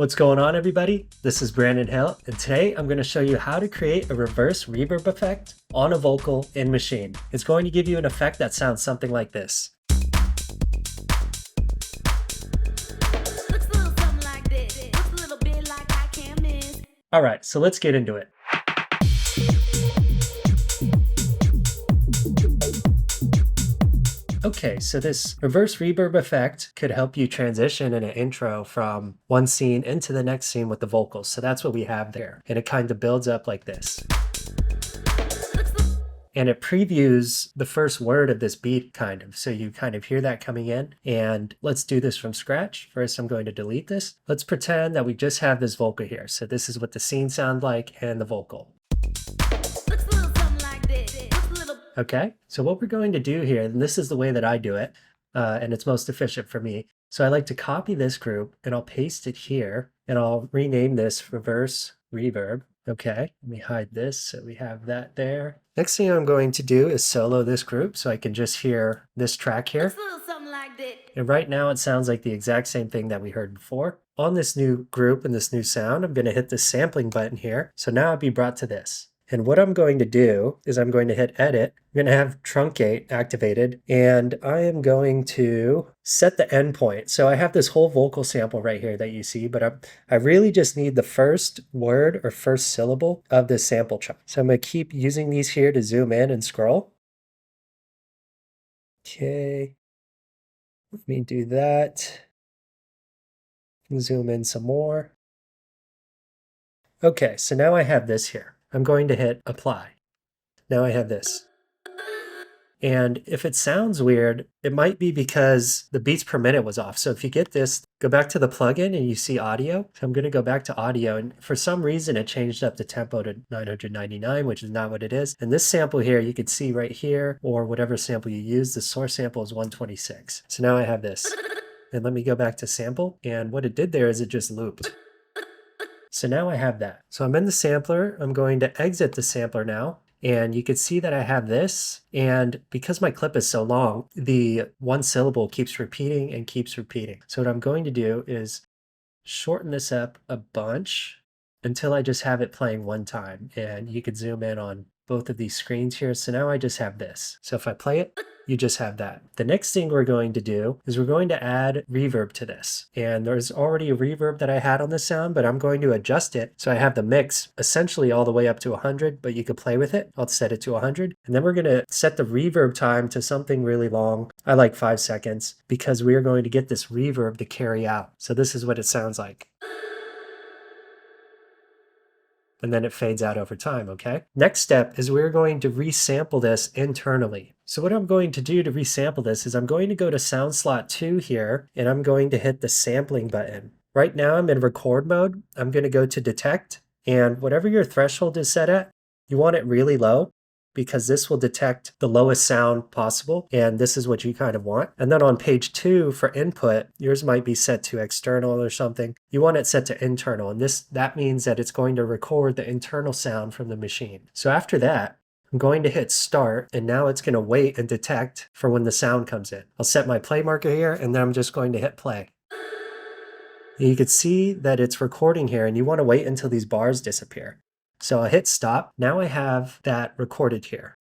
What's going on, everybody? This is Brandon Hill, and today I'm going to show you how to create a reverse reverb effect on a vocal in Maschine. It's going to give you an effect that sounds something like this. Alright, so let's get into it. Okay, so this reverse reverb effect could help you transition in an intro from one scene into the next scene with the vocals. So that's what we have there. And it kind of builds up like this. And it previews the first word of this beat kind of. So you kind of hear that coming in. And let's do this from scratch. First, I'm going to delete this. Let's pretend that we just have this vocal here. So this is what the scene sounds like and the vocal. Okay, so what we're going to do here, and this is the way that I do it, and it's most efficient for me. So I like to copy this group and I'll paste it here and I'll rename this Reverse Reverb. Okay, let me hide this so we have that there. Next thing I'm going to do is solo this group so I can just hear this track here. And right now it sounds like the exact same thing that we heard before. On this new group and this new sound, I'm going to hit the sampling button here. So now I'll be brought to this. And what I'm going to do is I'm going to hit edit. I'm going to have truncate activated and I am going to set the endpoint. So I have this whole vocal sample right here that you see, but I really just need the first word or first syllable of this sample chunk. So I'm going to keep using these here to zoom in and scroll. Okay, let me do that. Zoom in some more. Okay, so now I have this here. I'm going to hit apply. Now I have this. And if it sounds weird, it might be because the beats per minute was off. So if you get this, go back to the plugin and you see audio. So I'm going to go back to audio. And for some reason, it changed up the tempo to 999, which is not what it is. And this sample here, you could see right here, or whatever sample you use, the source sample is 126. So now I have this. And let me go back to sample. And what it did there is it just looped. So now I have that. So I'm in the sampler. I'm going to exit the sampler now. And you can see that I have this. And because my clip is so long, the one syllable keeps repeating and keeps repeating. So what I'm going to do is shorten this up a bunch until I just have it playing one time. And you could zoom in on both of these screens here. So now I just have this. So if I play it, you just have that. The next thing we're going to do is we're going to add reverb to this. And there's already a reverb that I had on the sound, but I'm going to adjust it. So I have the mix essentially all the way up to 100, but you could play with it. I'll set it to 100. And then we're going to set the reverb time to something really long. I like 5 seconds because we're going to get this reverb to carry out. So this is what it sounds like. And then it fades out over time, okay? Next step is we're going to resample this internally. So what I'm going to do to resample this is I'm going to go to sound slot 2 here, and I'm going to hit the sampling button. Right now I'm in record mode. I'm going to go to detect, and whatever your threshold is set at, you want it really low because this will detect the lowest sound possible, and this is what you kind of want. And then on page 2 for input, yours might be set to external or something. You want it set to internal, and that means that it's going to record the internal sound from the machine. So after that, I'm going to hit start, and now it's going to wait and detect for when the sound comes in. I'll set my play marker here, and then I'm just going to hit play. And you can see that it's recording here, and you want to wait until these bars disappear. So I'll hit stop. Now I have that recorded here.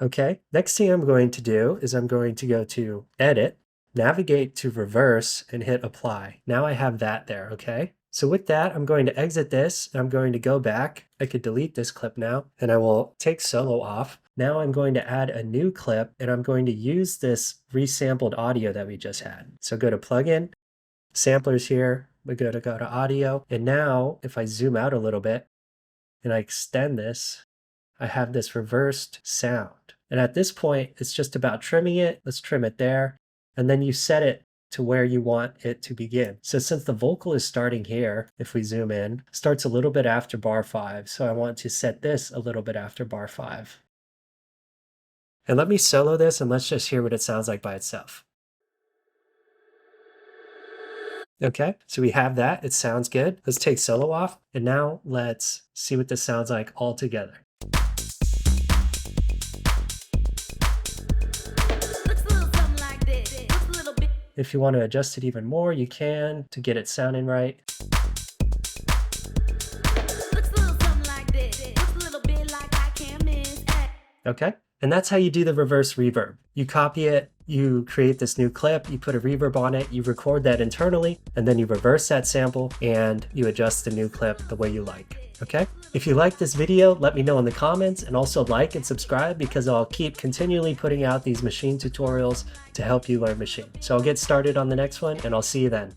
Okay, next thing I'm going to do is I'm going to go to edit, navigate to reverse, and hit apply. Now I have that there, okay? So with that, I'm going to exit this, and I'm going to go back. I could delete this clip now, and I will take solo off. Now I'm going to add a new clip, and I'm going to use this resampled audio that we just had. So go to plugin, samplers here, we go to audio, and now if I zoom out a little bit and I extend this, I have this reversed sound. And at this point, it's just about trimming it. Let's trim it there. And then you set it to where you want it to begin. So since the vocal is starting here, if we zoom in, starts a little bit after bar 5. So I want to set this a little bit after bar 5. And let me solo this and let's just hear what it sounds like by itself. Okay, so we have that. It sounds good. Let's take solo off. And now let's see what this sounds like all together. If you want to adjust it even more, you can to get it sounding right. Okay, and that's how you do the reverse reverb. You copy it, you create this new clip, you put a reverb on it, you record that internally, and then you reverse that sample and you adjust the new clip the way you like. Okay? If you like this video, let me know in the comments, and also like and subscribe because I'll keep continually putting out these Maschine tutorials to help you learn Maschine. So I'll get started on the next one and I'll see you then.